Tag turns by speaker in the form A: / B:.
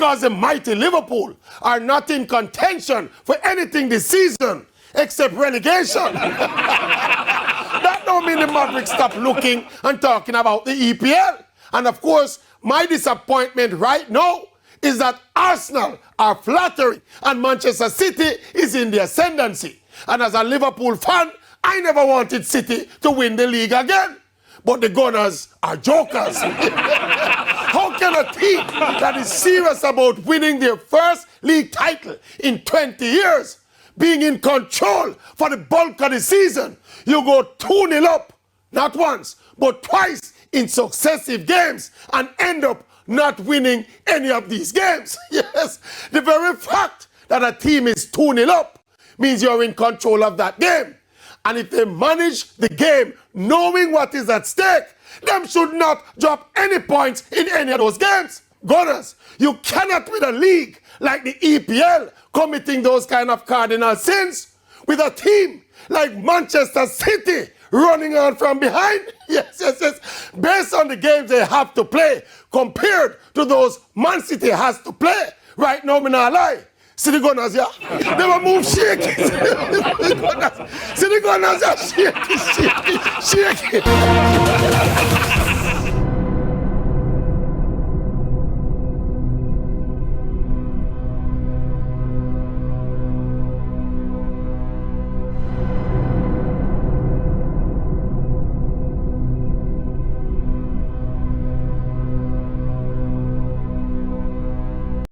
A: because the mighty Liverpool are not in contention for anything this season except relegation. That don't mean the Mavericks stop looking and talking about the EPL. And of course, my disappointment right now is that Arsenal are flattering and Manchester City is in the ascendancy. And as a Liverpool fan, I never wanted City to win the league again. But the Gunners are jokers. How can a team that is serious about winning their first league title in 20 years, being in control for the bulk of the season, you go 2-0 up, not once, but twice in successive games and end up not winning any of these games? Yes, the very fact that a team is 2-0 up means you're in control of that game. And if they manage the game knowing what is at stake, them should not drop any points in any of those games. Gunners, you cannot win a league like the EPL committing those kind of cardinal sins with a team like Manchester City running on from behind. Yes. Based on the games they have to play compared to those Man City has to play. Right now, me not lie. See the Gunners, yeah? They will move shaky. See the Gunners, yeah? Shaky.